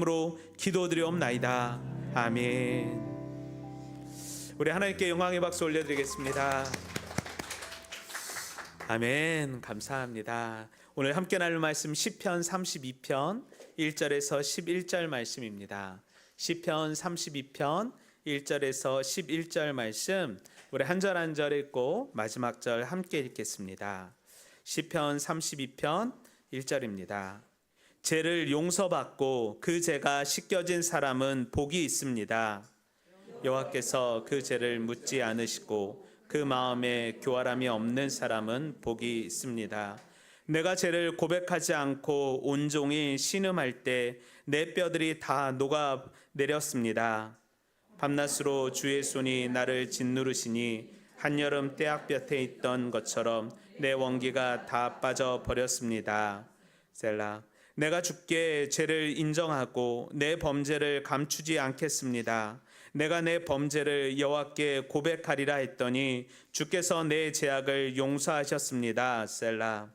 으로 기도드리옵나이다. 아멘. 우리 하나님께 영광의 박수 올려드리겠습니다. 아멘. 감사합니다. 오늘 함께 나눌 말씀 시편 32편 1절에서 11절 말씀입니다. 시편 32편 1절에서 11절 말씀 우리 한 절 한 절 읽고 마지막 절 함께 읽겠습니다. 시편 32편 1절입니다. 죄를 용서받고 그 죄가 씻겨진 사람은 복이 있습니다. 여호와께서 그 죄를 묻지 않으시고 그 마음에 교활함이 없는 사람은 복이 있습니다. 내가 죄를 고백하지 않고 온종일 신음할 때 내 뼈들이 다 녹아내렸습니다. 밤낮으로 주의 손이 나를 짓누르시니 한여름 떼약볕에 있던 것처럼 내 원기가 다 빠져버렸습니다. 셀라. 내가 주께 죄를 인정하고 내 범죄를 감추지 않겠습니다. 내가 내 범죄를 여호와께 고백하리라 했더니 주께서 내 죄악을 용서하셨습니다. 셀라.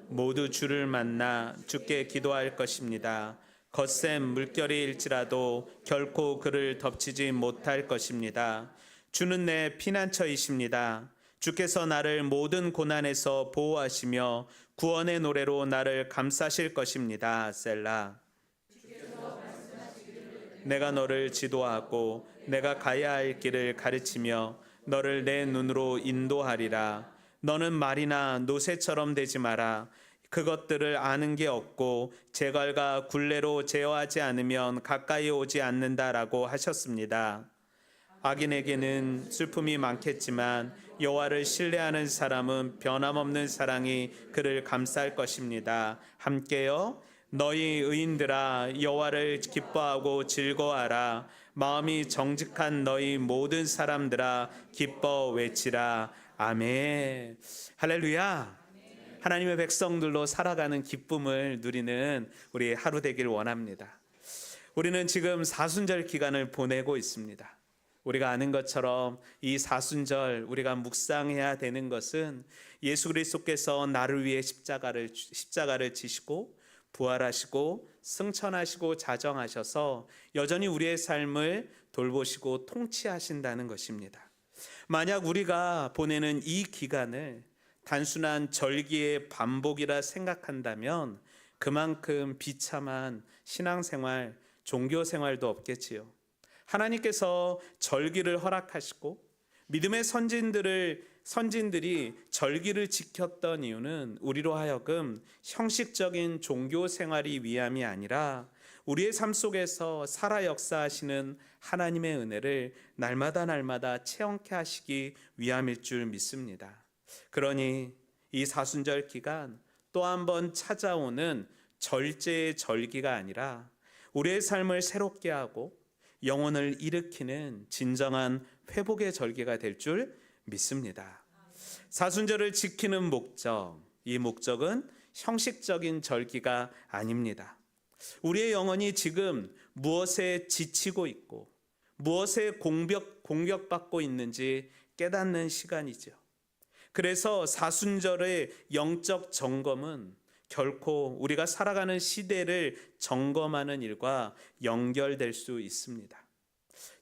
모두 주를 만나 주께 기도할 것입니다. 거센 물결이일지라도 결코 그를 덮치지 못할 것입니다. 주는 내 피난처이십니다. 주께서 나를 모든 고난에서 보호하시며 구원의 노래로 나를 감싸실 것입니다. 셀라. 내가 너를 지도하고 내가 가야 할 길을 가르치며 너를 내 눈으로 인도하리라. 너는 말이나 노새처럼 되지 마라. 그것들을 아는 게 없고 재갈과 굴레로 제어하지 않으면 가까이 오지 않는다라고 하셨습니다. 악인에게는 슬픔이 많겠지만 여호와를 신뢰하는 사람은 변함없는 사랑이 그를 감쌀 것입니다. 함께요. 너희 의인들아 여호와를 기뻐하고 즐거워하라. 마음이 정직한 너희 모든 사람들아 기뻐 외치라. 아멘. 할렐루야. 하나님의 백성들로 살아가는 기쁨을 누리는 우리 하루 되길 원합니다. 우리는 지금 사순절 기간을 보내고 있습니다. 우리가 아는 것처럼 이 사순절 우리가 묵상해야 되는 것은 예수 그리스도께서 나를 위해 십자가를 지시고 부활하시고 승천하시고 자정하셔서 여전히 우리의 삶을 돌보시고 통치하신다는 것입니다. 만약 우리가 보내는 이 기간을 단순한 절기의 반복이라 생각한다면 그만큼 비참한 신앙생활, 종교생활도 없겠지요. 하나님께서 절기를 허락하시고 믿음의 선진들이 절기를 지켰던 이유는 우리로 하여금 형식적인 종교생활이 위함이 아니라 우리의 삶 속에서 살아 역사하시는 하나님의 은혜를 날마다 체험케 하시기 위함일 줄 믿습니다. 그러니 이 사순절 기간 또 한 번 찾아오는 절제의 절기가 아니라 우리의 삶을 새롭게 하고 영혼을 일으키는 진정한 회복의 절기가 될 줄 믿습니다. 사순절을 지키는 목적, 이 목적은 형식적인 절기가 아닙니다. 우리의 영혼이 지금 무엇에 지치고 있고 무엇에 공격받고 있는지 깨닫는 시간이죠. 그래서 사순절의 영적 점검은 결코 우리가 살아가는 시대를 점검하는 일과 연결될 수 있습니다.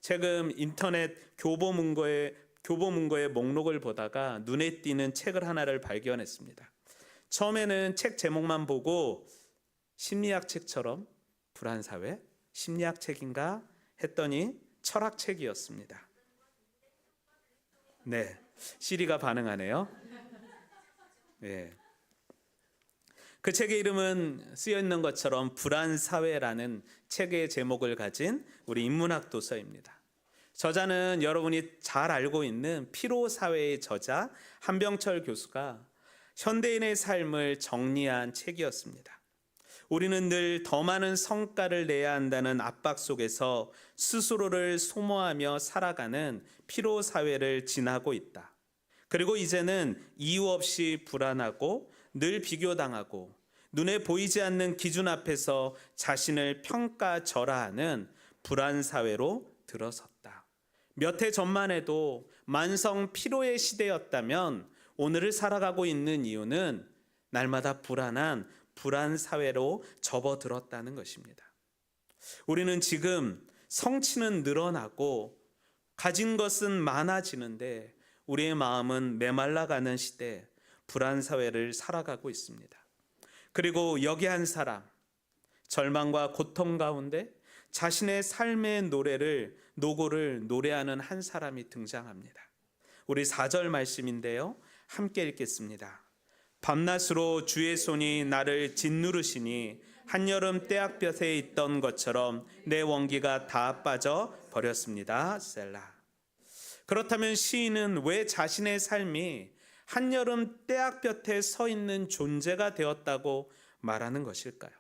최근 인터넷 교보문고의 목록을 보다가 눈에 띄는 책을 하나를 발견했습니다. 처음에는 책 제목만 보고 심리학 책처럼 불안사회, 심리학 책인가 했더니 철학책이었습니다. 네, 시리가 반응하네요. 네. 그 책의 이름은 쓰여 있는 것처럼 불안사회라는 책의 제목을 가진 우리 인문학 도서입니다. 저자는 여러분이 잘 알고 있는 피로사회의 저자 한병철 교수가 현대인의 삶을 정리한 책이었습니다. 우리는 늘 더 많은 성과를 내야 한다는 압박 속에서 스스로를 소모하며 살아가는 피로사회를 지나고 있다. 그리고 이제는 이유 없이 불안하고 늘 비교당하고 눈에 보이지 않는 기준 앞에서 자신을 평가절하하는 불안사회로 들어섰다. 몇 해 전만 해도 만성 피로의 시대였다면 오늘을 살아가고 있는 이유는 날마다 불안한 불안 사회로 접어들었다는 것입니다. 우리는 지금 성취는 늘어나고 가진 것은 많아지는데 우리의 마음은 메말라가는 시대, 불안 사회를 살아가고 있습니다. 그리고 여기 한 사람, 절망과 고통 가운데 자신의 삶의 노고를 노래하는 한 사람이 등장합니다. 우리 4절 말씀인데요, 함께 읽겠습니다. 밤낮으로 주의 손이 나를 짓누르시니 한여름 떼약볕에 있던 것처럼 내 원기가 다 빠져 버렸습니다. 셀라. 그렇다면 시인은 왜 자신의 삶이 한여름 떼약볕에 서 있는 존재가 되었다고 말하는 것일까요?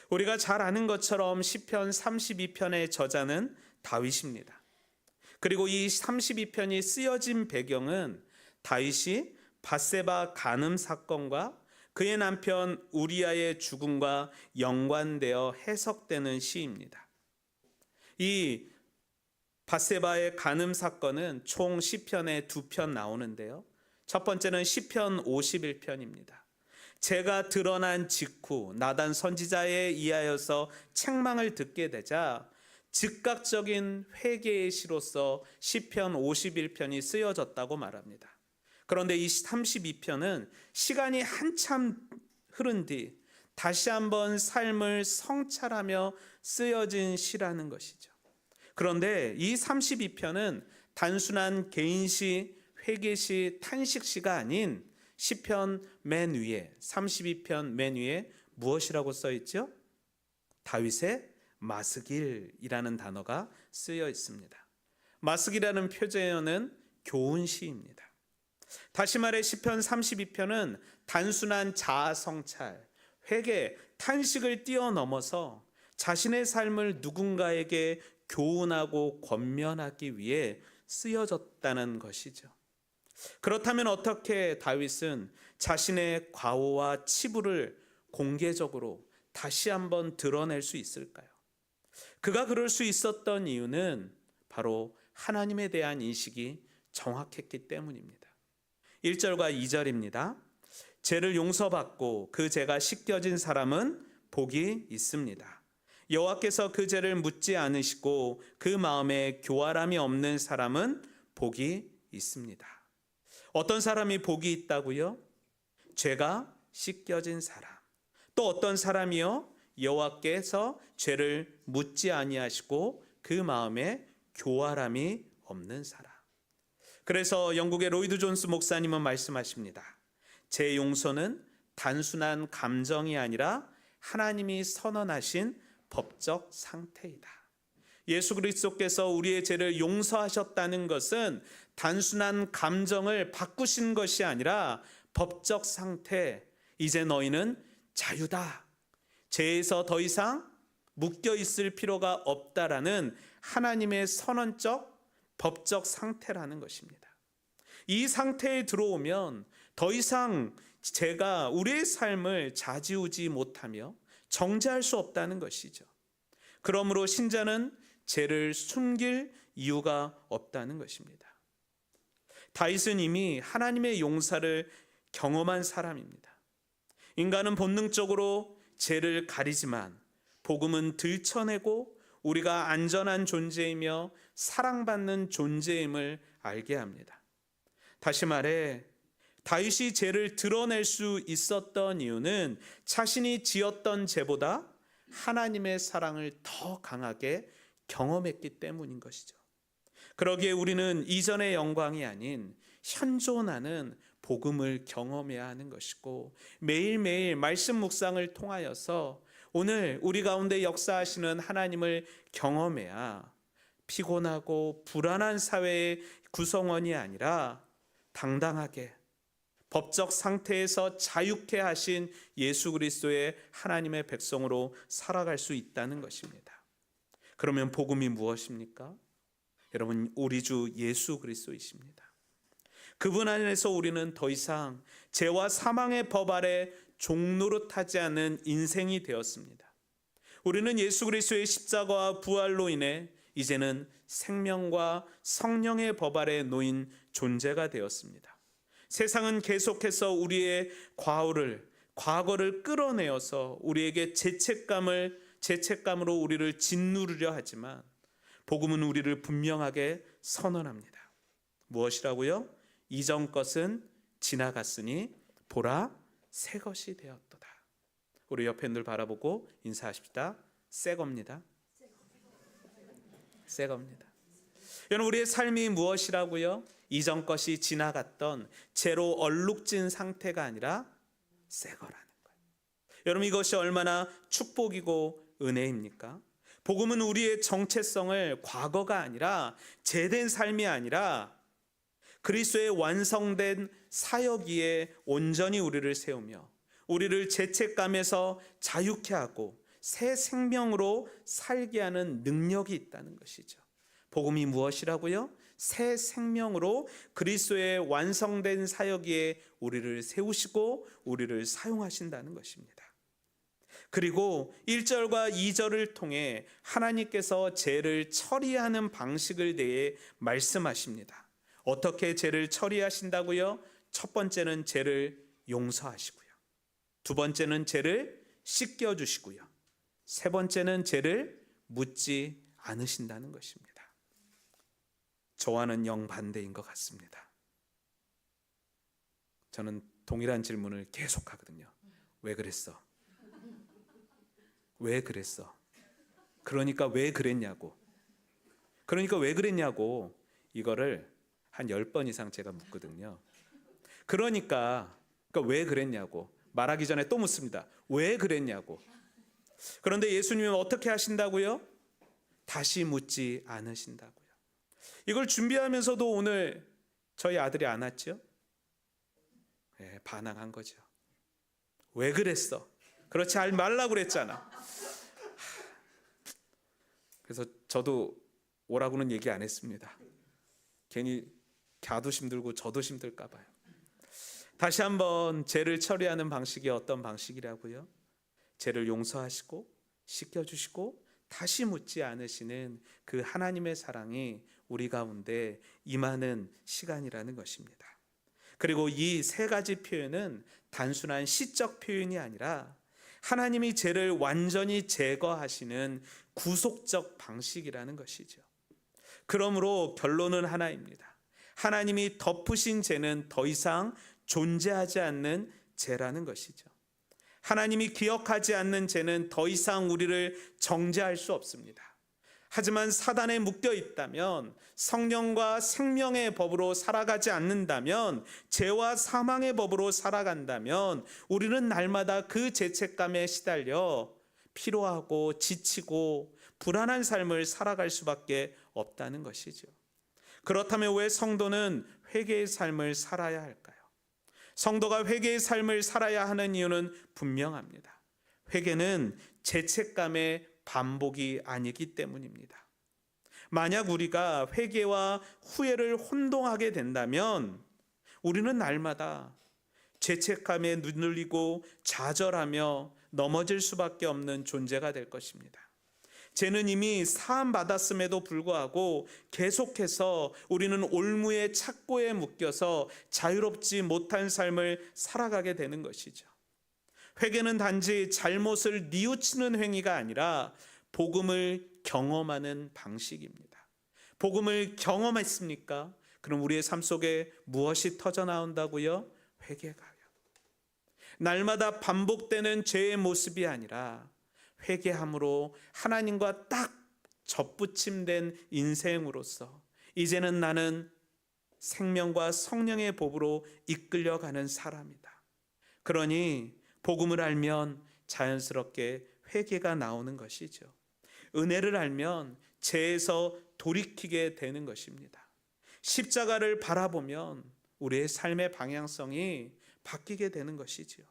우리가 잘 아는 것처럼 시편 32편의 저자는 다윗입니다. 그리고 이 32편이 쓰여진 배경은 다윗이 밧세바 간음 사건과 그의 남편 우리아의 죽음과 연관되어 해석되는 시입니다. 이 밧세바의 간음 사건은 총 시편에 2편 나오는데요. 첫 번째는 시편 51편입니다. 죄가 드러난 직후 나단 선지자에 의하여서 책망을 듣게 되자 즉각적인 회개의 시로서 시편 51편이 쓰여졌다고 말합니다. 그런데 이 32편은 시간이 한참 흐른 뒤 다시 한번 삶을 성찰하며 쓰여진 시라는 것이죠. 그런데 이 32편은 단순한 개인시, 회개시, 탄식시가 아닌 시편 맨 위에 32편 맨 위에 무엇이라고 써 있죠? 다윗의 마스길이라는 단어가 쓰여 있습니다. 마스길이라는 표제어는 교훈 시입니다. 다시 말해 시편 32편은 단순한 자아 성찰, 회개, 탄식을 뛰어넘어서 자신의 삶을 누군가에게 교훈하고 권면하기 위해 쓰여졌다는 것이죠. 그렇다면 어떻게 다윗은 자신의 과오와 치부를 공개적으로 다시 한번 드러낼 수 있을까요? 그가 그럴 수 있었던 이유는 바로 하나님에 대한 인식이 정확했기 때문입니다. 1절과 2절입니다. 죄를 용서받고 그 죄가 씻겨진 사람은 복이 있습니다. 여호와께서 그 죄를 묻지 않으시고 그 마음에 교활함이 없는 사람은 복이 있습니다. 어떤 사람이 복이 있다고요? 죄가 씻겨진 사람. 또 어떤 사람이요? 여호와께서 죄를 묻지 아니하시고 그 마음에 교활함이 없는 사람. 그래서 영국의 로이드 존스 목사님은 말씀하십니다. 죄 용서는 단순한 감정이 아니라 하나님이 선언하신 법적 상태이다. 예수 그리스도께서 우리의 죄를 용서하셨다는 것은 단순한 감정을 바꾸신 것이 아니라 법적 상태, 이제 너희는 자유다. 죄에서 더 이상 묶여 있을 필요가 없다라는 하나님의 선언적 법적 상태라는 것입니다. 이 상태에 들어오면 더 이상 죄가 우리의 삶을 좌지우지 못하며 정죄할 수 없다는 것이죠. 그러므로 신자는 죄를 숨길 이유가 없다는 것입니다. 다윗은 이미 하나님의 용서를 경험한 사람입니다. 인간은 본능적으로 죄를 가리지만 복음은 들춰내고 우리가 안전한 존재이며 사랑받는 존재임을 알게 합니다. 다시 말해 다윗이 죄를 드러낼 수 있었던 이유는 자신이 지었던 죄보다 하나님의 사랑을 더 강하게 경험했기 때문인 것이죠. 그러기에 우리는 이전의 영광이 아닌 현존하는 복음을 경험해야 하는 것이고 매일매일 말씀 묵상을 통하여서 오늘 우리 가운데 역사하시는 하나님을 경험해야 피곤하고 불안한 사회의 구성원이 아니라 당당하게 법적 상태에서 자유케 하신 예수 그리스도의 하나님의 백성으로 살아갈 수 있다는 것입니다. 그러면 복음이 무엇입니까? 여러분, 우리 주 예수 그리스도이십니다. 그분 안에서 우리는 더 이상 죄와 사망의 법 아래 종노릇하지 않는 인생이 되었습니다. 우리는 예수 그리스도의 십자가와 부활로 인해 이제는 생명과 성령의 법 아래 놓인 존재가 되었습니다. 세상은 계속해서 우리의 과오를 과거를 끌어내어서 우리에게 죄책감으로 우리를 짓누르려 하지만 복음은 우리를 분명하게 선언합니다. 무엇이라고요? 이전 것은 지나갔으니 보라 새 것이 되었도다. 우리 옆에 늘 바라보고 인사하십시다. 새 겁니다. 새 겁니다. 여러분, 우리의 삶이 무엇이라고요? 이전 것이 지나갔던 죄로 얼룩진 상태가 아니라 새 거라는 거예요. 여러분, 이것이 얼마나 축복이고 은혜입니까? 복음은 우리의 정체성을 과거가 아니라 죄된 삶이 아니라 그리스도의 완성된 사역 위에 온전히 우리를 세우며 우리를 죄책감에서 자유케 하고 새 생명으로 살게 하는 능력이 있다는 것이죠. 복음이 무엇이라고요? 새 생명으로 그리스도의 완성된 사역 위에 우리를 세우시고 우리를 사용하신다는 것입니다. 그리고 1절과 2절을 통해 하나님께서 죄를 처리하는 방식을 대해 말씀하십니다. 어떻게 죄를 처리하신다고요? 첫 번째는 죄를 용서하시고요. 두 번째는 죄를 씻겨주시고요. 세 번째는 죄를 묻지 않으신다는 것입니다. 저와는 영반대인 것 같습니다. 저는 동일한 질문을 계속 하거든요. 왜 그랬어? 왜 그랬어? 그러니까 왜 그랬냐고. 이거를 한 10번 이상 제가 묻거든요. 그러니까 왜 그랬냐고. 말하기 전에 또 묻습니다. 왜 그랬냐고. 그런데 예수님은 어떻게 하신다고요? 다시 묻지 않으신다고요. 이걸 준비하면서도 오늘 저희 아들이 안 왔죠? 네, 반항한 거죠. 왜 그랬어? 그렇지 말라고 그랬잖아. 그래서 저도 오라고는 얘기 안 했습니다. 괜히 걔도 힘들고 저도 힘들까 봐요. 다시 한번 죄를 처리하는 방식이 어떤 방식이라고요? 죄를 용서하시고 씻겨주시고 다시 묻지 않으시는 그 하나님의 사랑이 우리 가운데 임하는 시간이라는 것입니다. 그리고 이 세 가지 표현은 단순한 시적 표현이 아니라 하나님이 죄를 완전히 제거하시는 구속적 방식이라는 것이죠. 그러므로 결론은 하나입니다. 하나님이 덮으신 죄는 더 이상 존재하지 않는 죄라는 것이죠. 하나님이 기억하지 않는 죄는 더 이상 우리를 정죄할 수 없습니다. 하지만 사단에 묶여 있다면, 성령과 생명의 법으로 살아가지 않는다면, 죄와 사망의 법으로 살아간다면 우리는 날마다 그 죄책감에 시달려 피로하고 지치고 불안한 삶을 살아갈 수밖에 없다는 것이죠. 그렇다면 왜 성도는 회개의 삶을 살아야 할까요? 성도가 회개의 삶을 살아야 하는 이유는 분명합니다. 회개는 죄책감의 반복이 아니기 때문입니다. 만약 우리가 회개와 후회를 혼동하게 된다면 우리는 날마다 죄책감에 눈물리고 좌절하며 넘어질 수밖에 없는 존재가 될 것입니다. 죄는 이미 사함 받았음에도 불구하고 계속해서 우리는 올무의 착고에 묶여서 자유롭지 못한 삶을 살아가게 되는 것이죠. 회개는 단지 잘못을 뉘우치는 행위가 아니라 복음을 경험하는 방식입니다. 복음을 경험했습니까? 그럼 우리의 삶 속에 무엇이 터져 나온다고요? 회개가요. 날마다 반복되는 죄의 모습이 아니라 회개함으로 하나님과 딱 접붙임된 인생으로서 이제는 나는 생명과 성령의 법으로 이끌려가는 사람이다. 그러니 복음을 알면 자연스럽게 회개가 나오는 것이죠. 은혜를 알면 죄에서 돌이키게 되는 것입니다. 십자가를 바라보면 우리의 삶의 방향성이 바뀌게 되는 것이지요.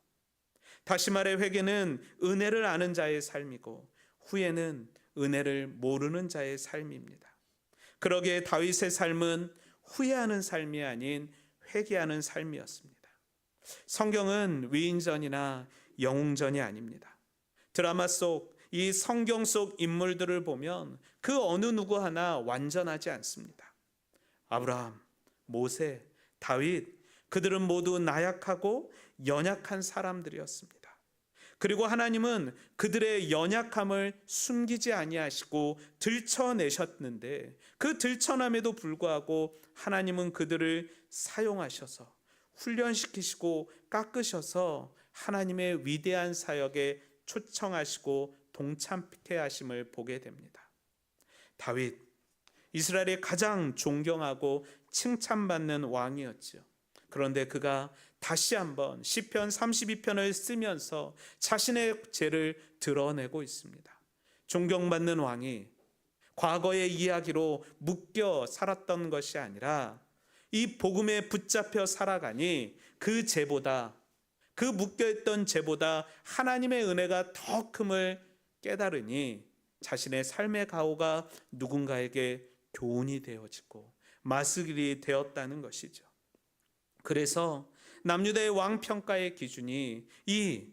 다시 말해 회개는 은혜를 아는 자의 삶이고 후회는 은혜를 모르는 자의 삶입니다. 그러기에 다윗의 삶은 후회하는 삶이 아닌 회개하는 삶이었습니다. 성경은 위인전이나 영웅전이 아닙니다. 드라마 속 이 성경 속 인물들을 보면 그 어느 누구 하나 완전하지 않습니다. 아브라함, 모세, 다윗 그들은 모두 나약하고 연약한 사람들이었습니다. 그리고 하나님은 그들의 연약함을 숨기지 아니하시고 들춰내셨는데, 그 들춰남에도 불구하고 하나님은 그들을 사용하셔서 훈련시키시고 깎으셔서 하나님의 위대한 사역에 초청하시고 동참케 하심을 보게 됩니다. 다윗, 이스라엘의 가장 존경하고 칭찬받는 왕이었죠. 그런데 그가 다시 한번 시편 32편을 쓰면서 자신의 죄를 드러내고 있습니다. 존경받는 왕이 과거의 이야기로 묶여 살았던 것이 아니라 이 복음에 붙잡혀 살아가니 그 죄보다, 그 묶여있던 죄보다 하나님의 은혜가 더 큼을 깨달으니 자신의 삶의 가오가 누군가에게 교훈이 되어지고 마스길이 되었다는 것이죠. 그래서 남유다의 왕 평가의 기준이 이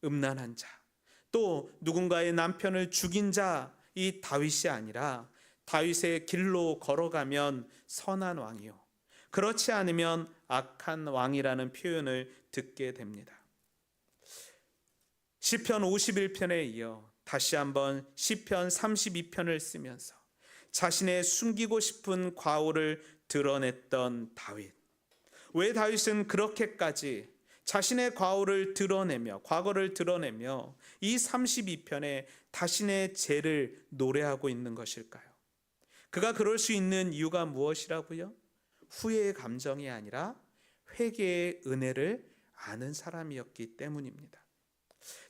음란한 자, 또 누군가의 남편을 죽인 자, 이 다윗이 아니라 다윗의 길로 걸어가면 선한 왕이요, 그렇지 않으면 악한 왕이라는 표현을 듣게 됩니다. 시편 51편에 이어 다시 한번 시편 32편을 쓰면서 자신의 숨기고 싶은 과오를 드러냈던 다윗. 왜 다윗은 그렇게까지 자신의 과거를 드러내며 이 32편에 자신의 죄를 노래하고 있는 것일까요? 그가 그럴 수 있는 이유가 무엇이라고요? 후회의 감정이 아니라 회개의 은혜를 아는 사람이었기 때문입니다.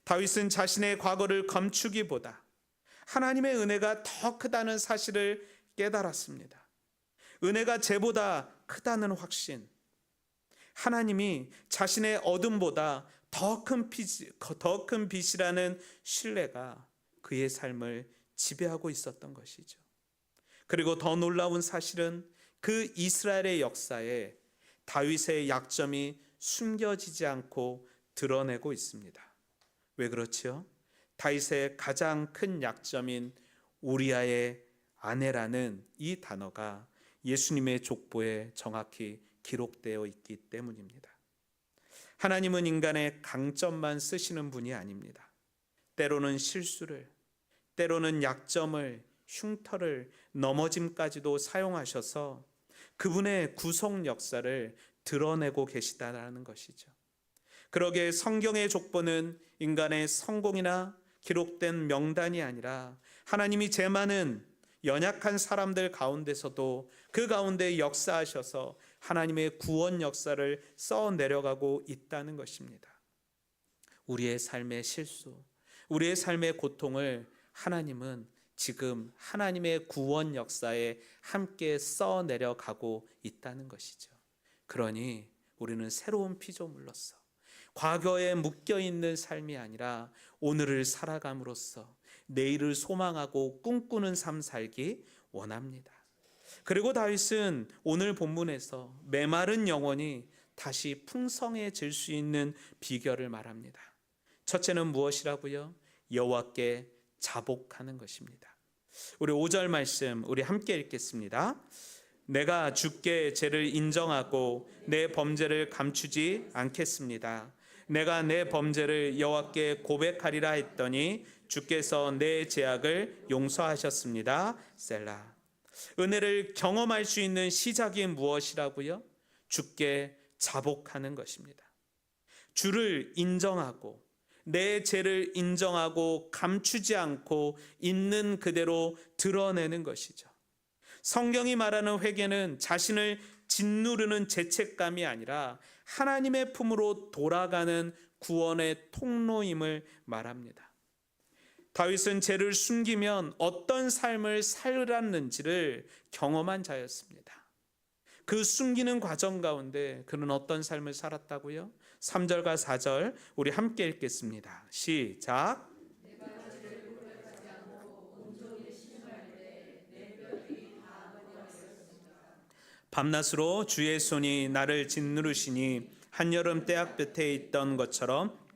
다윗은 자신의 과거를 감추기보다 하나님의 은혜가 더 크다는 사실을 깨달았습니다. 은혜가 죄보다 크다는 확신, 하나님이 자신의 어둠보다 더 큰 빛이라는 신뢰가 그의 삶을 지배하고 있었던 것이죠. 그리고 더 놀라운 사실은 그 이스라엘의 역사에 다윗의 약점이 숨겨지지 않고 드러내고 있습니다. 왜 그렇지요? 다윗의 가장 큰 약점인 우리아의 아내라는 이 단어가 예수님의 족보에 정확히 기록되어 있기 때문입니다. 하나님은 인간의 강점만 쓰시는 분이 아닙니다. 때로는 실수를, 때로는 약점을, 흉터를, 넘어짐까지도 사용하셔서 그분의 구속 역사를 드러내고 계시다라는 것이죠. 그러기에 성경의 족보는 인간의 성공이나 기록된 명단이 아니라 하나님이 죄 많은 연약한 사람들 가운데서도 그 가운데 역사하셔서 하나님의 구원 역사를 써 내려가고 있다는 것입니다. 우리의 삶의 실수, 우리의 삶의 고통을 하나님은 지금 하나님의 구원 역사에 함께 써 내려가고 있다는 것이죠. 그러니 우리는 새로운 피조물로서 과거에 묶여있는 삶이 아니라 오늘을 살아감으로써 내일을 소망하고 꿈꾸는 삶 살기 원합니다. 그리고 다윗은 오늘 본문에서 메마른 영혼이 다시 풍성해질 수 있는 비결을 말합니다. 첫째는 무엇이라고요? 여호와께 자복하는 것입니다. 우리 5절 말씀 우리 함께 읽겠습니다. 내가 주께 죄를 인정하고 내 범죄를 감추지 않겠습니다. 내가 내 범죄를 여호와께 고백하리라 했더니 주께서 내 죄악을 용서하셨습니다. 셀라. 은혜를 경험할 수 있는 시작이 무엇이라고요? 주께 자복하는 것입니다. 주를 인정하고 내 죄를 인정하고 감추지 않고 있는 그대로 드러내는 것이죠. 성경이 말하는 회개는 자신을 짓누르는 죄책감이 아니라 하나님의 품으로 돌아가는 구원의 통로임을 말합니다. 다윗은 죄를 숨기면 어떤 삶을 살았는지를 경험한 자였습니다. 그 숨기는 과정 가운데 그는 어떤 삶을 살았다고요? 3절과 4절 우리 함께 읽겠습니다. 시작. 밤낮으로 주의 손이 나를 짓누르시니 한여름 때학볕에 있던 것처럼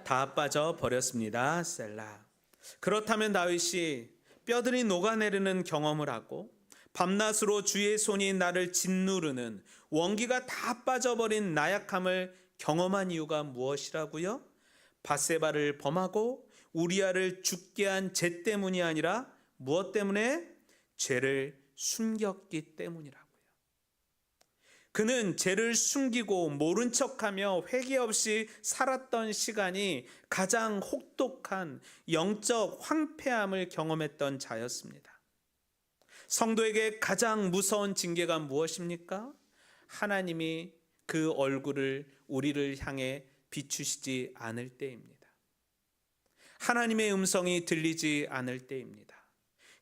다 빠져 버렸습니다. 셀라. 그렇다면 다윗이 뼈들이 녹아내리는 경험을 하고 밤낮으로 주의 손이 나를 짓누르는 원기가 다 빠져버린 나약함을 경험한 이유가 무엇이라고요? 밧세바를 범하고 우리아를 죽게 한 죄 때문이 아니라 무엇 때문에? 죄를 숨겼기 때문이라고요. 그는 죄를 숨기고 모른 척하며 회개 없이 살았던 시간이 가장 혹독한 영적 황폐함을 경험했던 자였습니다. 성도에게 가장 무서운 징계가 무엇입니까? 하나님이 그 얼굴을 우리를 향해 비추시지 않을 때입니다. 하나님의 음성이 들리지 않을 때입니다.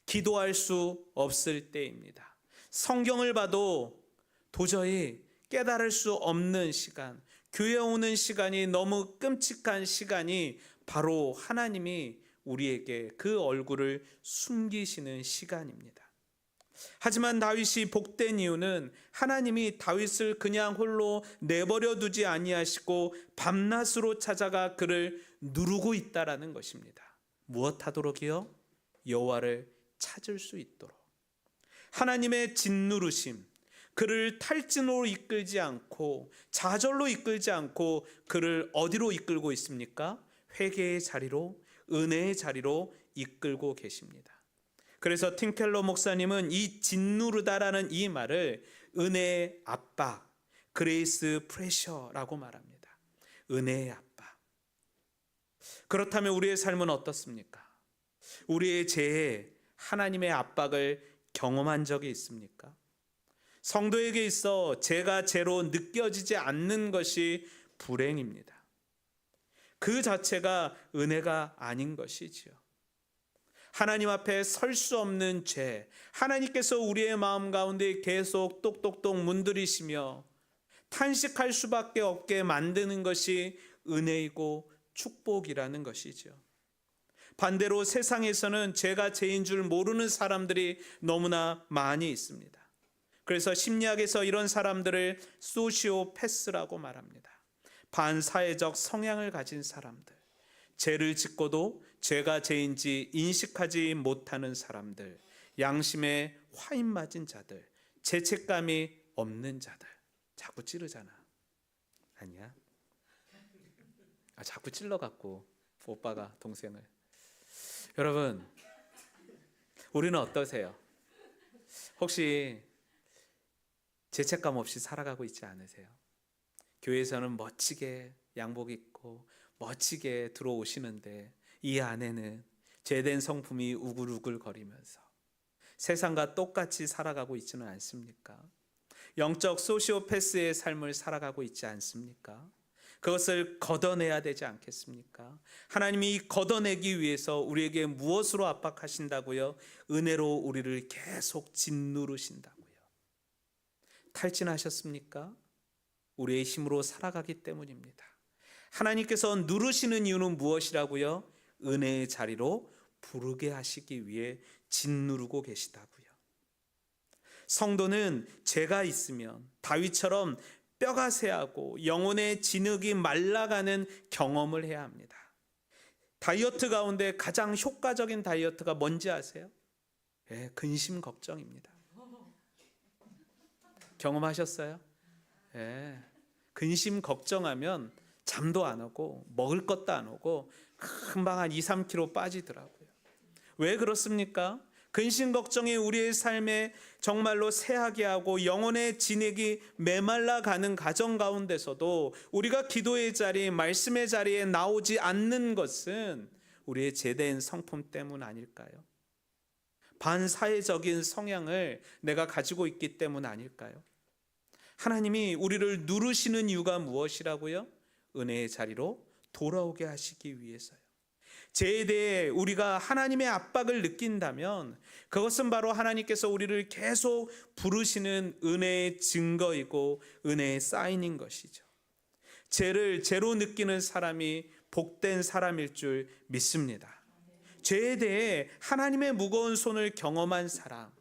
기도할 수 없을 때입니다. 성경을 봐도 도저히 깨달을 수 없는 시간, 교회 오는 시간이 너무 끔찍한 시간이 바로 하나님이 우리에게 그 얼굴을 숨기시는 시간입니다. 하지만 다윗이 복된 이유는 하나님이 다윗을 그냥 홀로 내버려 두지 아니하시고 밤낮으로 찾아가 그를 누르고 있다라는 것입니다. 무엇하도록이요? 여호와를 찾을 수 있도록. 하나님의 짓누르심, 그를 탈진으로 이끌지 않고 좌절로 이끌지 않고 그를 어디로 이끌고 있습니까? 회개의 자리로, 은혜의 자리로 이끌고 계십니다. 그래서 팀켈러 목사님은 이 짓누르다라는 이 말을 은혜의 압박, 그레이스 프레셔라고 말합니다. 은혜의 압박. 그렇다면 우리의 삶은 어떻습니까? 우리의 죄에 하나님의 압박을 경험한 적이 있습니까? 성도에게 있어 죄가 죄로 느껴지지 않는 것이 불행입니다. 그 자체가 은혜가 아닌 것이지요. 하나님 앞에 설 수 없는 죄, 하나님께서 우리의 마음 가운데 계속 똑똑똑 문드리시며 탄식할 수밖에 없게 만드는 것이 은혜이고 축복이라는 것이죠. 반대로 세상에서는 죄가 죄인 줄 모르는 사람들이 너무나 많이 있습니다. 그래서 심리학에서 이런 사람들을 소시오패스라고 말합니다. 반사회적 성향을 가진 사람들, 죄를 짓고도 죄가 죄인지 인식하지 못하는 사람들, 양심에 화인 맞은 자들, 죄책감이 없는 자들. 자꾸 찌르잖아. 아니야? 자꾸 찔러갖고 오빠가 동생을. 여러분, 우리는 어떠세요? 혹시 죄책감 없이 살아가고 있지 않으세요? 교회에서는 멋지게 양복 입고 멋지게 들어오시는데 이 안에는 죄된 성품이 우글우글 거리면서 세상과 똑같이 살아가고 있지는 않습니까? 영적 소시오패스의 삶을 살아가고 있지 않습니까? 그것을 걷어내야 되지 않겠습니까? 하나님이 걷어내기 위해서 우리에게 무엇으로 압박하신다고요? 은혜로 우리를 계속 짓누르신다고요. 탈진하셨습니까? 우리의 힘으로 살아가기 때문입니다. 하나님께서 누르시는 이유는 무엇이라고요? 은혜의 자리로 부르게 하시기 위해 짓누르고 계시다고요. 성도는 죄가 있으면 다윗처럼 뼈가 새하고 영혼의 진흙이 말라가는 경험을 해야 합니다. 다이어트 가운데 가장 효과적인 다이어트가 뭔지 아세요? 근심 걱정입니다. 경험하셨어요? 근심 걱정하면 잠도 안 오고 먹을 것도 안 오고 금방 한 2, 3kg 빠지더라고요. 왜 그렇습니까? 근심 걱정이 우리의 삶에 정말로 새하게 하고 영혼의 진액이 메말라가는 가정 가운데서도 우리가 기도의 자리, 말씀의 자리에 나오지 않는 것은 우리의 제대한 성품 때문 아닐까요? 반사회적인 성향을 내가 가지고 있기 때문 아닐까요? 하나님이 우리를 누르시는 이유가 무엇이라고요? 은혜의 자리로 돌아오게 하시기 위해서요. 죄에 대해 우리가 하나님의 압박을 느낀다면 그것은 바로 하나님께서 우리를 계속 부르시는 은혜의 증거이고 은혜의 사인인 것이죠. 죄를 죄로 느끼는 사람이 복된 사람일 줄 믿습니다. 죄에 대해 하나님의 무거운 손을 경험한 사람,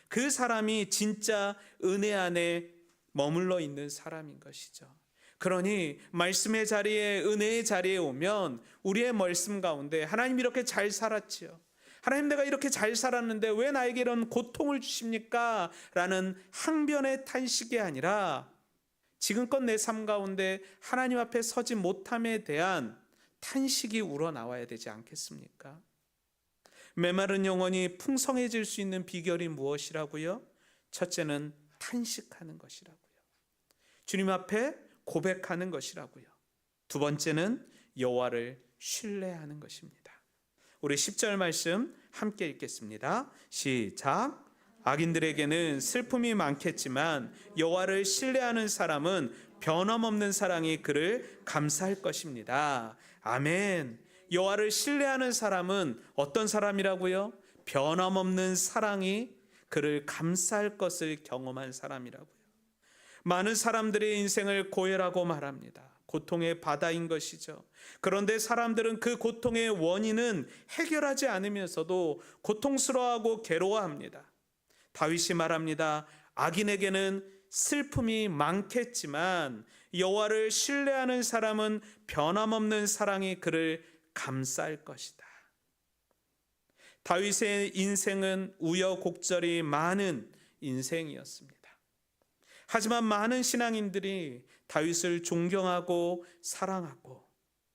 그 사람이 진짜 은혜 안에 머물러 있는 사람인 것이죠. 그러니 말씀의 자리에, 은혜의 자리에 오면 우리의 말씀 가운데 하나님 이렇게 잘 살았지요. 하나님, 내가 이렇게 잘 살았는데 왜 나에게 이런 고통을 주십니까? 라는 항변의 탄식이 아니라 지금껏 내 삶 가운데 하나님 앞에 서지 못함에 대한 탄식이 우러나와야 되지 않겠습니까? 메마른 영혼이 풍성해질 수 있는 비결이 무엇이라고요? 첫째는 탄식하는 것이라고요. 주님 앞에 고백하는 것이라고요. 두 번째는 여호와를 신뢰하는 것입니다. 우리 10절 말씀 함께 읽겠습니다. 시작. 악인들에게는 슬픔이 많겠지만 여호와를 신뢰하는 사람은 변함없는 사랑이 그를 감싸할 것입니다. 아멘. 여호와를 신뢰하는 사람은 어떤 사람이라고요? 변함없는 사랑이 그를 감싸할 것을 경험한 사람이라고요. 많은 사람들의 인생을 고해라고 말합니다. 고통의 바다인 것이죠. 그런데 사람들은 그 고통의 원인은 해결하지 않으면서도 고통스러워하고 괴로워합니다. 다윗이 말합니다. 악인에게는 슬픔이 많겠지만 여호와를 신뢰하는 사람은 변함없는 사랑이 그를 감쌀 것이다. 다윗의 인생은 우여곡절이 많은 인생이었습니다. 하지만 많은 신앙인들이 다윗을 존경하고 사랑하고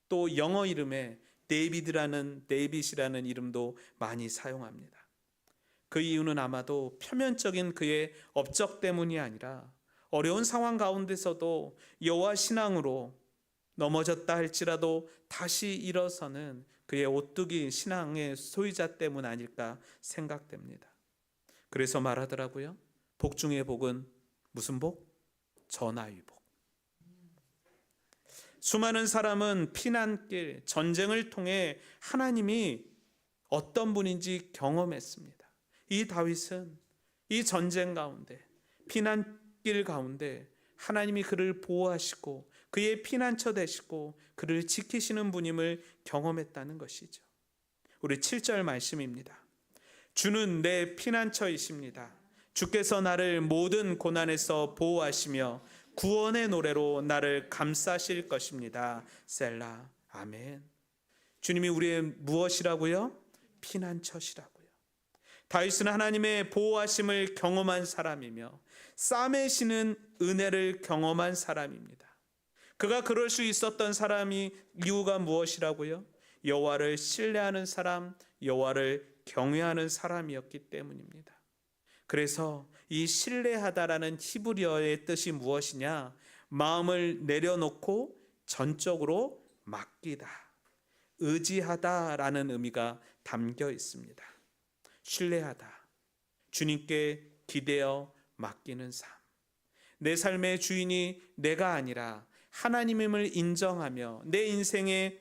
또 영어 이름에 데이빗이라는 이름도 많이 사용합니다. 그 이유는 아마도 표면적인 그의 업적 때문이 아니라 어려운 상황 가운데서도 여호와 신앙으로 넘어졌다 할지라도 다시 일어서는 그의 오뚜기 신앙의 소유자 때문 아닐까 생각됩니다. 그래서 말하더라고요. 복 중의 복은 무슨 복? 전하위복. 수많은 사람은 피난길, 전쟁을 통해 하나님이 어떤 분인지 경험했습니다. 이 다윗은 이 전쟁 가운데, 피난길 가운데 하나님이 그를 보호하시고 그의 피난처 되시고 그를 지키시는 분임을 경험했다는 것이죠. 우리 7절 말씀입니다. 주는 내 피난처이십니다. 주께서 나를 모든 고난에서 보호하시며 구원의 노래로 나를 감싸실 것입니다. 셀라. 아멘. 주님이 우리의 무엇이라고요? 피난처시라고요. 다윗은 하나님의 보호하심을 경험한 사람이며 싸매시는 은혜를 경험한 사람입니다. 그가 그럴 수 있었던 사람이 이유가 무엇이라고요? 여호와를 신뢰하는 사람, 여호와를 경외하는 사람이었기 때문입니다. 그래서 이 신뢰하다라는 히브리어의 뜻이 무엇이냐? 마음을 내려놓고 전적으로 맡기다, 의지하다라는 의미가 담겨 있습니다. 신뢰하다, 주님께 기대어 맡기는 삶. 내 삶의 주인이 내가 아니라 하나님임을 인정하며 내 인생의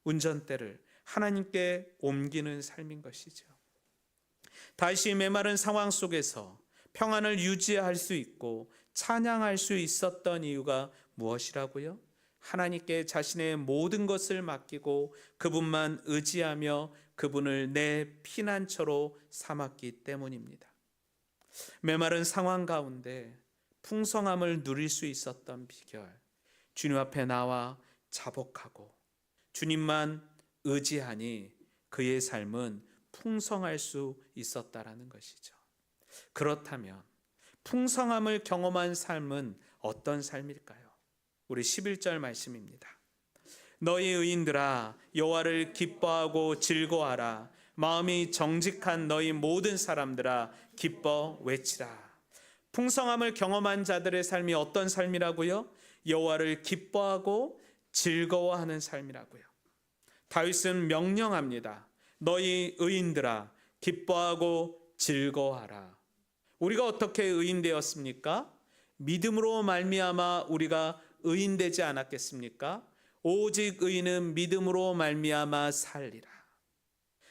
운전대를 하나님께 옮기는 삶인 것이죠. 다시 메마른 상황 속에서 평안을 유지할 수 있고 찬양할 수 있었던 이유가 무엇이라고요? 하나님께 자신의 모든 것을 맡기고 그분만 의지하며 그분을 내 피난처로 삼았기 때문입니다. 메마른 상황 가운데 풍성함을 누릴 수 있었던 비결, 주님 앞에 나와 자복하고 주님만 의지하니 그의 삶은 풍성할 수 있었다라는 것이죠. 그렇다면 풍성함을 경험한 삶은 어떤 삶일까요? 우리 11절 말씀입니다. 너희 의인들아 여호와를 기뻐하고 즐거워하라. 마음이 정직한 너희 모든 사람들아 기뻐 외치라. 풍성함을 경험한 자들의 삶이 어떤 삶이라고요? 여호와를 기뻐하고 즐거워하는 삶이라고요. 다윗은 명령합니다. 너희 의인들아 기뻐하고 즐거워하라. 우리가 어떻게 의인되었습니까? 믿음으로 말미암아 우리가 의인되지 않았겠습니까? 오직 의인은 믿음으로 말미암아 살리라.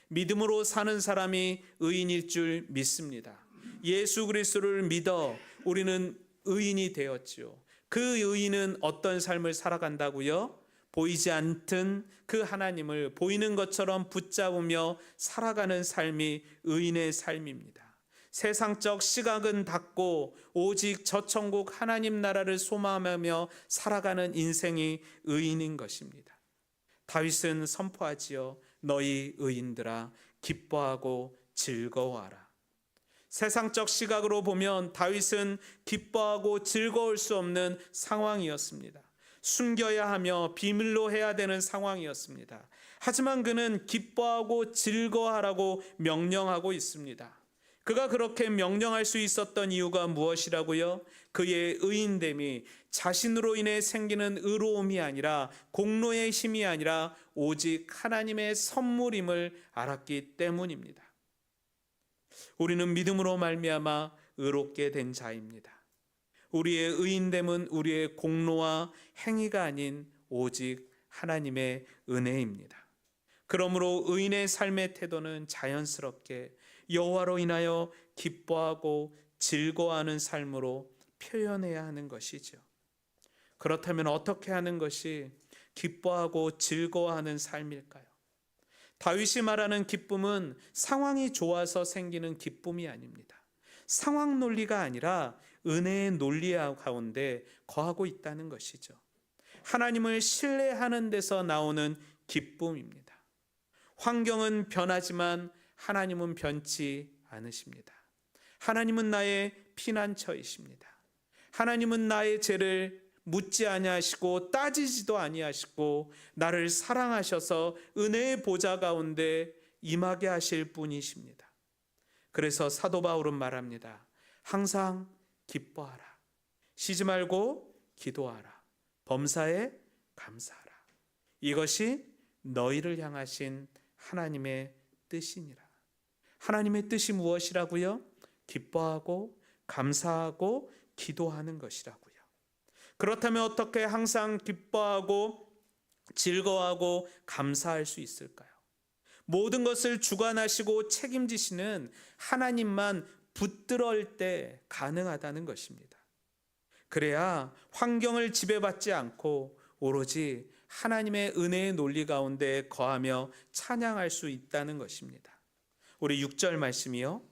믿음으로 사는 사람이 의인일 줄 믿습니다. 예수 그리스도를 믿어 우리는 의인이 되었지요. 그 의인은 어떤 삶을 살아간다고요? 보이지 않던 그 하나님을 보이는 것처럼 붙잡으며 살아가는 삶이 의인의 삶입니다. 세상적 시각은 닫고 오직 저 천국 하나님 나라를 소망하며 살아가는 인생이 의인인 것입니다. 다윗은 선포하지요. 너희 의인들아 기뻐하고 즐거워하라. 세상적 시각으로 보면 다윗은 기뻐하고 즐거울 수 없는 상황이었습니다. 숨겨야 하며 비밀로 해야 되는 상황이었습니다. 하지만 그는 기뻐하고 즐거워하라고 명령하고 있습니다. 그가 그렇게 명령할 수 있었던 이유가 무엇이라고요? 그의 의인됨이 자신으로 인해 생기는 의로움이 아니라 공로의 힘이 아니라 오직 하나님의 선물임을 알았기 때문입니다. 우리는 믿음으로 말미암아 의롭게 된 자입니다. 우리의 의인됨은 우리의 공로와 행위가 아닌 오직 하나님의 은혜입니다. 그러므로 의인의 삶의 태도는 자연스럽게 여호와로 인하여 기뻐하고 즐거워하는 삶으로 표현해야 하는 것이죠. 그렇다면 어떻게 하는 것이 기뻐하고 즐거워하는 삶일까요? 다윗이 말하는 기쁨은 상황이 좋아서 생기는 기쁨이 아닙니다. 상황 논리가 아니라 은혜의 논리 가운데 거하고 있다는 것이죠. 하나님을 신뢰하는 데서 나오는 기쁨입니다. 환경은 변하지만 하나님은 변치 않으십니다. 하나님은 나의 피난처이십니다. 하나님은 나의 죄를 묻지 아니하시고 따지지도 아니하시고 나를 사랑하셔서 은혜의 보좌 가운데 임하게 하실 분이십니다. 그래서 사도 바울은 말합니다. 항상 기뻐하라. 쉬지 말고 기도하라. 범사에 감사하라. 이것이 너희를 향하신 하나님의 뜻이니라. 하나님의 뜻이 무엇이라고요? 기뻐하고 감사하고 기도하는 것이라고요. 그렇다면 어떻게 항상 기뻐하고 즐거워하고 감사할 수 있을까요? 모든 것을 주관하시고 책임지시는 하나님만 붙들을 때 가능하다는 것입니다. 그래야 환경을 지배받지 않고 오로지 하나님의 은혜의 논리 가운데 거하며 찬양할 수 있다는 것입니다. 우리 6절 말씀이요.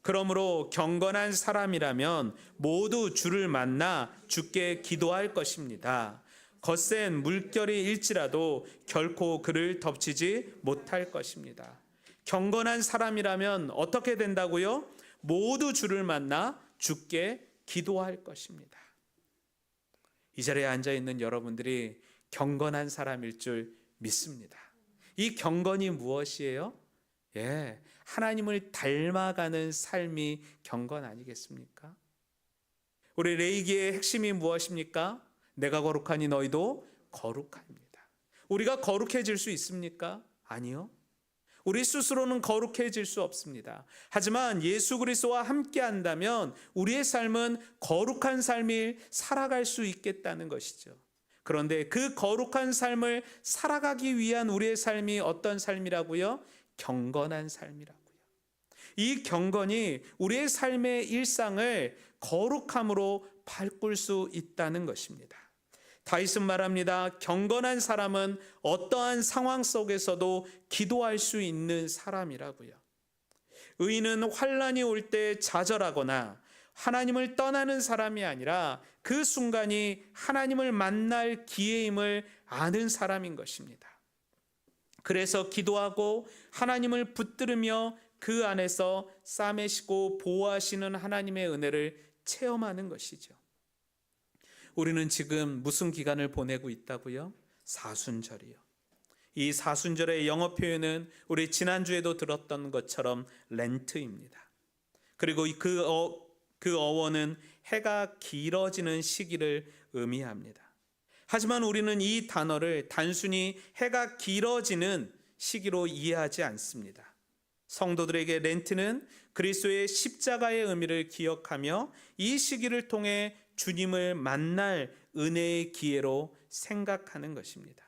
그러므로 경건한 사람이라면 모두 주를 만나 주께 기도할 것입니다. 거센 물결이 일지라도 결코 그를 덮치지 못할 것입니다. 경건한 사람이라면 어떻게 된다고요? 모두 주를 만나 주께 기도할 것입니다. 이 자리에 앉아 있는 여러분들이 경건한 사람일 줄 믿습니다. 이 경건이 무엇이에요? 하나님을 닮아가는 삶이 경건 아니겠습니까? 우리 레위기의 핵심이 무엇입니까? 내가 거룩하니 너희도 거룩합니다. 우리가 거룩해질 수 있습니까? 아니요. 우리 스스로는 거룩해질 수 없습니다. 하지만 예수 그리스도와 함께 한다면 우리의 삶은 거룩한 삶을 살아갈 수 있겠다는 것이죠. 그런데 그 거룩한 삶을 살아가기 위한 우리의 삶이 어떤 삶이라고요? 경건한 삶이라고요. 이 경건이 우리의 삶의 일상을 거룩함으로 바꿀 수 있다는 것입니다. 다윗은 말합니다. 경건한 사람은 어떠한 상황 속에서도 기도할 수 있는 사람이라고요. 의인은 환난이 올 때 좌절하거나 하나님을 떠나는 사람이 아니라 그 순간이 하나님을 만날 기회임을 아는 사람인 것입니다. 그래서 기도하고 하나님을 붙들으며 그 안에서 싸매시고 보호하시는 하나님의 은혜를 체험하는 것이죠. 우리는 지금 무슨 기간을 보내고 있다고요? 사순절이요. 이 사순절의 영어 표현은 우리 지난주에도 들었던 것처럼 렌트입니다. 그리고 그 어원은 해가 길어지는 시기를 의미합니다. 하지만 우리는 이 단어를 단순히 해가 길어지는 시기로 이해하지 않습니다. 성도들에게 렌트는 그리스도의 십자가의 의미를 기억하며 이 시기를 통해 주님을 만날 은혜의 기회로 생각하는 것입니다.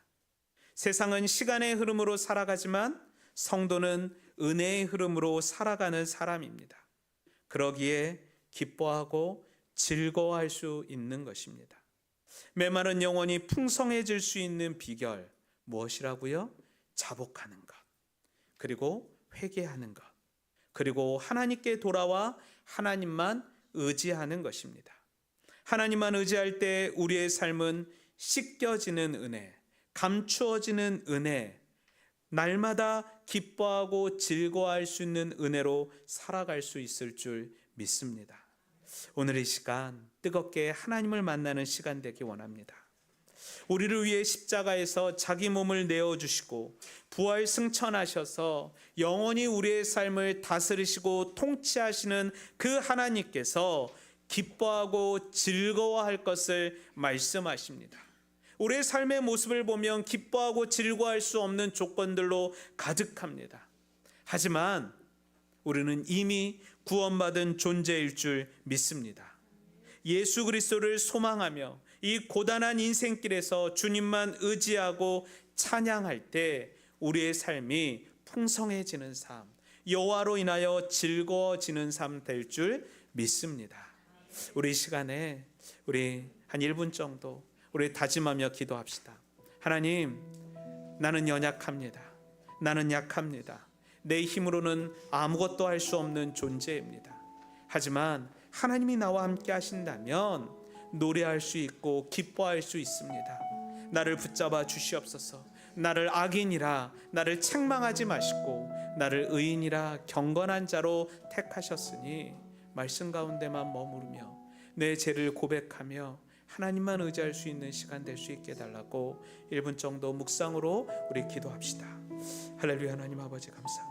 세상은 시간의 흐름으로 살아가지만 성도는 은혜의 흐름으로 살아가는 사람입니다. 그러기에 기뻐하고 즐거워할 수 있는 것입니다. 메마른 영혼이 풍성해질 수 있는 비결 무엇이라고요? 자복하는 것, 그리고 회개하는 것, 그리고 하나님께 돌아와 하나님만 의지하는 것입니다. 하나님만 의지할 때 우리의 삶은 씻겨지는 은혜, 감추어지는 은혜, 날마다 기뻐하고 즐거워할 수 있는 은혜로 살아갈 수 있을 줄 믿습니다. 오늘 이 시간 뜨겁게 하나님을 만나는 시간 되기 원합니다. 우리를 위해 십자가에서 자기 몸을 내어주시고 부활 승천하셔서 영원히 우리의 삶을 다스리시고 통치하시는 그 하나님께서 기뻐하고 즐거워할 것을 말씀하십니다. 우리의 삶의 모습을 보면 기뻐하고 즐거워할 수 없는 조건들로 가득합니다. 하지만 우리는 이미 구원받은 존재일 줄 믿습니다. 예수 그리스도를 소망하며 이 고단한 인생길에서 주님만 의지하고 찬양할 때 우리의 삶이 풍성해지는 삶, 여호와로 인하여 즐거워지는 삶 될 줄 믿습니다. 우리 시간에 우리 한 1분 정도 우리 다짐하며 기도합시다. 하나님, 나는 연약합니다. 나는 약합니다. 내 힘으로는 아무것도 할 수 없는 존재입니다. 하지만 하나님이 나와 함께 하신다면 노래할 수 있고 기뻐할 수 있습니다. 나를 붙잡아 주시옵소서. 나를 악인이라 나를 책망하지 마시고 나를 의인이라 경건한 자로 택하셨으니 말씀 가운데만 머무르며 내 죄를 고백하며 하나님만 의지할 수 있는 시간 될 수 있게 해달라고 1분 정도 묵상으로 우리 기도합시다. 할렐루야. 하나님 아버지 감사합니다.